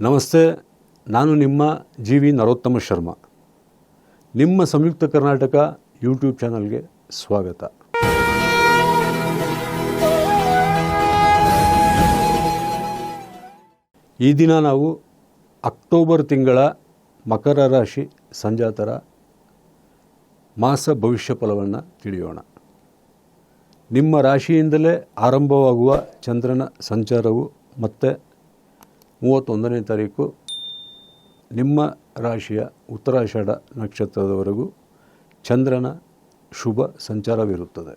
ನಮಸ್ತೆ, ನಾನು ನಿಮ್ಮ ಜಿ.ವಿ. ನರೋತ್ತಮ ಶರ್ಮಾ. ನಿಮ್ಮ ಸಂಯುಕ್ತ ಕರ್ನಾಟಕ ಯೂಟ್ಯೂಬ್ ಚಾನಲ್ಗೆ ಸ್ವಾಗತ. ಈ ದಿನ ನಾವು ಅಕ್ಟೋಬರ್ ತಿಂಗಳ ಮಕರ ರಾಶಿ ಸಂಜಾತರ ಮಾಸ ಭವಿಷ್ಯ ಫಲವನ್ನು ತಿಳಿಯೋಣ. ನಿಮ್ಮ ರಾಶಿಯಿಂದಲೇ ಆರಂಭವಾಗುವ ಚಂದ್ರನ ಸಂಚಾರವು ಮತ್ತೆ 31ನೇ ತಾರೀಕು ನಿಮ್ಮ ರಾಶಿಯ ಉತ್ತರಾಷಾಢ ನಕ್ಷತ್ರದವರೆಗೂ ಚಂದ್ರನ ಶುಭ ಸಂಚಾರವಿರುತ್ತದೆ.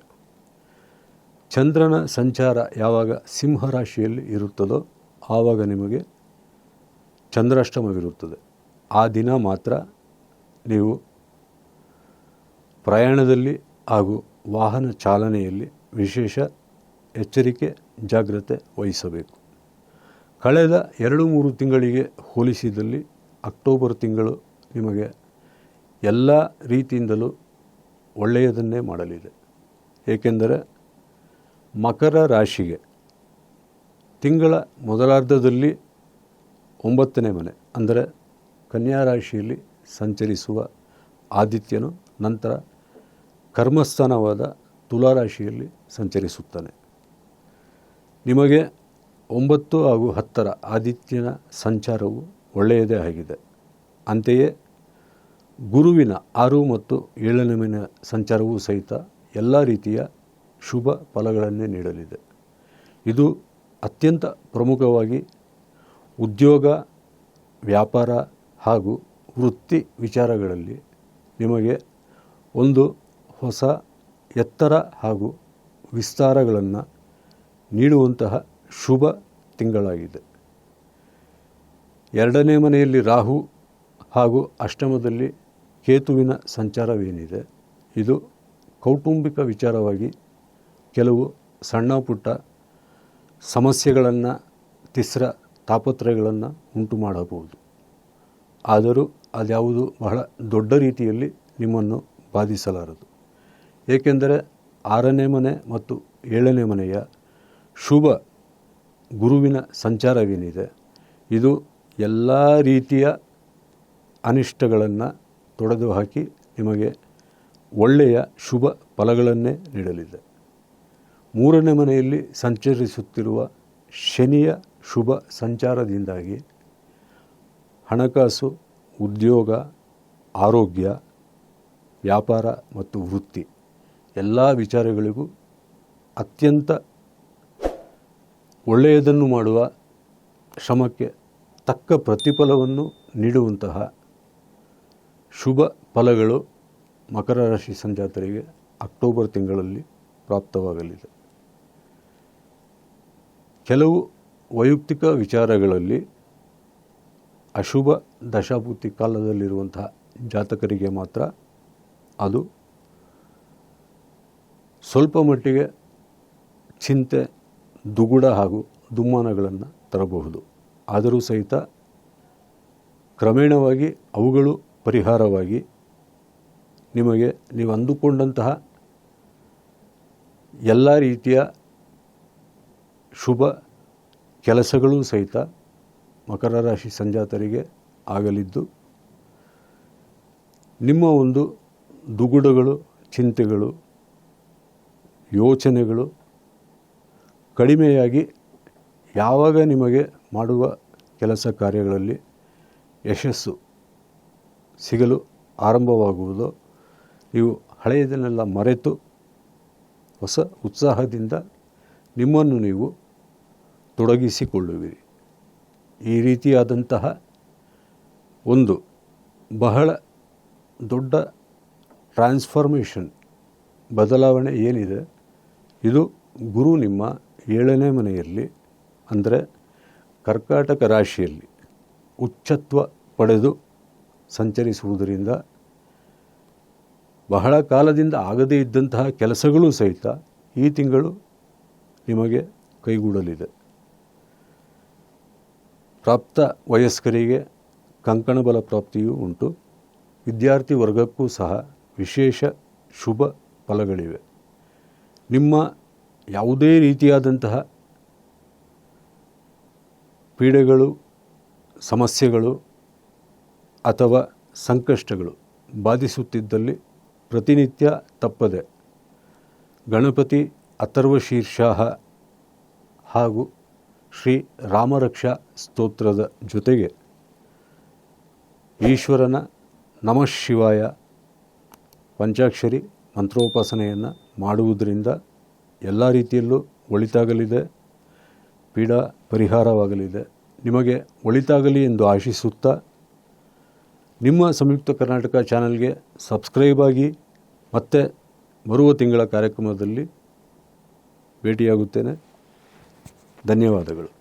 ಚಂದ್ರನ ಸಂಚಾರ ಯಾವಾಗ ಸಿಂಹ ರಾಶಿಯಲ್ಲಿ ಇರುತ್ತದೋ ಆವಾಗ ನಿಮಗೆ ಚಂದ್ರಾಷ್ಟಮವಿರುತ್ತದೆ. ಆ ದಿನ ಮಾತ್ರ ನೀವು ಪ್ರಯಾಣದಲ್ಲಿ ಹಾಗೂ ವಾಹನ ಚಾಲನೆಯಲ್ಲಿ ವಿಶೇಷ ಎಚ್ಚರಿಕೆ ಜಾಗ್ರತೆ ವಹಿಸಬೇಕು. ಕಳೆದ 2-3 ತಿಂಗಳಿಗೆ ಹೋಲಿಸಿದಲ್ಲಿ ಅಕ್ಟೋಬರ್ ತಿಂಗಳು ನಿಮಗೆ ಎಲ್ಲ ರೀತಿಯಿಂದಲೂ ಒಳ್ಳೆಯದನ್ನೇ ಮಾಡಲಿದೆ. ಏಕೆಂದರೆ ಮಕರ ರಾಶಿಗೆ ತಿಂಗಳ ಮೊದಲಾರ್ಧದಲ್ಲಿ 9ನೇ ಮನೆ ಅಂದರೆ ಕನ್ಯಾ ರಾಶಿಯಲ್ಲಿ ಸಂಚರಿಸುವ ಆದಿತ್ಯನು ನಂತರ ಕರ್ಮಸ್ಥಾನವಾದ ತುಲಾ ರಾಶಿಯಲ್ಲಿ ಸಂಚರಿಸುತ್ತಾನೆ. ನಿಮಗೆ 9 ಹಾಗೂ 10ರ ಆದಿತ್ಯನ ಸಂಚಾರವು ಒಳ್ಳೆಯದೇ ಆಗಿದೆ. ಅಂತೆಯೇ ಗುರುವಿನ 6 ಮತ್ತು 7ನೇ ಮನೆ ಸಂಚಾರವೂ ಸಹಿತ ಎಲ್ಲ ರೀತಿಯ ಶುಭ ಫಲಗಳನ್ನೇ ನೀಡಲಿದೆ. ಇದು ಅತ್ಯಂತ ಪ್ರಮುಖವಾಗಿ ಉದ್ಯೋಗ, ವ್ಯಾಪಾರ ಹಾಗೂ ವೃತ್ತಿ ವಿಚಾರಗಳಲ್ಲಿ ನಿಮಗೆ ಒಂದು ಹೊಸ ಎತ್ತರ ಹಾಗೂ ವಿಸ್ತಾರಗಳನ್ನು ನೀಡುವಂತಹ ಶುಭ ತಿಂಗಳಾಗಿದೆ. 2ನೇ ಮನೆಯಲ್ಲಿ ರಾಹು ಹಾಗೂ ಅಷ್ಟಮದಲ್ಲಿ ಕೇತುವಿನ ಸಂಚಾರವೇನಿದೆ, ಇದು ಕೌಟುಂಬಿಕ ವಿಚಾರವಾಗಿ ಕೆಲವು ಸಣ್ಣ ಪುಟ್ಟ ಸಮಸ್ಯೆಗಳನ್ನು, ತಿಸ್ರ ತಾಪತ್ರಯಗಳನ್ನು ಉಂಟು ಮಾಡಬಹುದು. ಆದರೂ ಅದ್ಯಾವುದು ಬಹಳ ದೊಡ್ಡ ರೀತಿಯಲ್ಲಿ ನಿಮ್ಮನ್ನು ಬಾಧಿಸಲಾರದು. ಏಕೆಂದರೆ 6ನೇ ಮನೆ ಮತ್ತು 7ನೇ ಮನೆಯ ಶುಭ ಗುರುವಿನ ಸಂಚಾರವೇನಿದೆ, ಇದು ಎಲ್ಲ ರೀತಿಯ ಅನಿಷ್ಟಗಳನ್ನು ತೊಡೆದು ಹಾಕಿ ನಿಮಗೆ ಒಳ್ಳೆಯ ಶುಭ ಫಲಗಳನ್ನೇ ನೀಡಲಿದೆ. 3ನೇ ಮನೆಯಲ್ಲಿ ಸಂಚರಿಸುತ್ತಿರುವ ಶನಿಯ ಶುಭ ಸಂಚಾರದಿಂದಾಗಿ ಹಣಕಾಸು, ಉದ್ಯೋಗ, ಆರೋಗ್ಯ, ವ್ಯಾಪಾರ ಮತ್ತು ವೃತ್ತಿ ಎಲ್ಲ ವಿಚಾರಗಳಿಗೂ ಅತ್ಯಂತ ಒಳ್ಳೆಯದನ್ನು ಮಾಡುವ ಶ್ರಮಕ್ಕೆ ತಕ್ಕ ಪ್ರತಿಫಲವನ್ನು ನೀಡುವಂತಹ ಶುಭ ಫಲಗಳು ಮಕರ ರಾಶಿ ಸಂಜಾತರಿಗೆ ಅಕ್ಟೋಬರ್ ತಿಂಗಳಲ್ಲಿ ಪ್ರಾಪ್ತವಾಗಲಿದೆ. ಕೆಲವು ವೈಯಕ್ತಿಕ ವಿಚಾರಗಳಲ್ಲಿ ಅಶುಭ ದಶಾಭೂತಿ ಕಾಲದಲ್ಲಿರುವಂತಹ ಜಾತಕರಿಗೆ ಮಾತ್ರ ಅದು ಸ್ವಲ್ಪ ಮಟ್ಟಿಗೆ ಚಿಂತೆ, ದುಗುಡ ಹಾಗೂ ದುಮ್ಮಾನಗಳನ್ನು ತರಬಹುದು. ಆದರೂ ಸಹಿತ ಕ್ರಮೇಣವಾಗಿ ಅವುಗಳು ಪರಿಹಾರವಾಗಿ ನಿಮಗೆ ನೀವು ಅಂದುಕೊಂಡಂತಹ ಎಲ್ಲ ರೀತಿಯ ಶುಭ ಕೆಲಸಗಳೂ ಸಹಿತ ಮಕರ ರಾಶಿ ಸಂಜಾತರಿಗೆ ಆಗಲಿದ್ದು, ನಿಮ್ಮ ಒಂದು ದುಗುಡಗಳು, ಚಿಂತೆಗಳು, ಯೋಚನೆಗಳು ಕಡಿಮೆಯಾಗಿ ಯಾವಾಗ ನಿಮಗೆ ಮಾಡುವ ಕೆಲಸ ಕಾರ್ಯಗಳಲ್ಲಿ ಯಶಸ್ಸು ಸಿಗಲು ಆರಂಭವಾಗುವುದೋ, ನೀವು ಹಳೆಯದನ್ನೆಲ್ಲ ಮರೆತು ಹೊಸ ಉತ್ಸಾಹದಿಂದ ನಿಮ್ಮನ್ನು ನೀವು ತೊಡಗಿಸಿಕೊಳ್ಳುವಿರಿ. ಈ ರೀತಿಯಾದಂತಹ ಒಂದು ಬಹಳ ದೊಡ್ಡ ಟ್ರಾನ್ಸ್ಫಾರ್ಮೇಷನ್, ಬದಲಾವಣೆ ಏನಿದೆ, ಇದು ಗುರು ನಿಮ್ಮ 7ನೇ ಮನೆಯಲ್ಲಿ ಅಂದರೆ ಕರ್ಕಾಟಕ ರಾಶಿಯಲ್ಲಿ ಉಚ್ಚತ್ವ ಪಡೆದು ಸಂಚರಿಸುವುದರಿಂದ ಬಹಳ ಕಾಲದಿಂದ ಆಗದೇ ಇದ್ದಂತಹ ಕೆಲಸಗಳೂ ಸಹಿತ ಈ ತಿಂಗಳು ನಿಮಗೆ ಕೈಗೂಡಲಿದೆ. ಪ್ರಾಪ್ತ ವಯಸ್ಕರಿಗೆ ಕಂಕಣ ಬಲ ಪ್ರಾಪ್ತಿಯೂ ಉಂಟು. ವಿದ್ಯಾರ್ಥಿ ವರ್ಗಕ್ಕೂ ಸಹ ವಿಶೇಷ ಶುಭ ಫಲಗಳಿವೆ. ನಿಮ್ಮ ಯಾವುದೇ ರೀತಿಯಾದಂತಹ ಪೀಡೆಗಳು, ಸಮಸ್ಯೆಗಳು ಅಥವಾ ಸಂಕಷ್ಟಗಳು ಬಾಧಿಸುತ್ತಿದ್ದಲ್ಲಿ ಪ್ರತಿನಿತ್ಯ ತಪ್ಪದೆ ಗಣಪತಿ ಅಥರ್ವಶೀರ್ಷಃ ಹಾಗೂ ಶ್ರೀ ರಾಮರಕ್ಷಾ ಸ್ತೋತ್ರದ ಜೊತೆಗೆ ಈಶ್ವರನ ನಮಃ ಶಿವಾಯ ಪಂಚಾಕ್ಷರಿ ಮಂತ್ರೋಪಾಸನೆಯನ್ನು ಮಾಡುವುದರಿಂದ ಎಲ್ಲ ರೀತಿಯಲ್ಲೂ ಒಳಿತಾಗಲಿದೆ, ಪೀಡಾ ಪರಿಹಾರವಾಗಲಿದೆ. ನಿಮಗೆ ಒಳಿತಾಗಲಿ ಎಂದು ಆಶಿಸುತ್ತಾ ನಿಮ್ಮ ಸಂಯುಕ್ತ ಕರ್ನಾಟಕ ಚಾನಲ್ಗೆ ಸಬ್ಸ್ಕ್ರೈಬ್ ಆಗಿ ಮತ್ತೆ ಬರುವ ತಿಂಗಳ ಕಾರ್ಯಕ್ರಮದಲ್ಲಿ ಭೇಟಿಯಾಗುತ್ತೇನೆ. ಧನ್ಯವಾದಗಳು.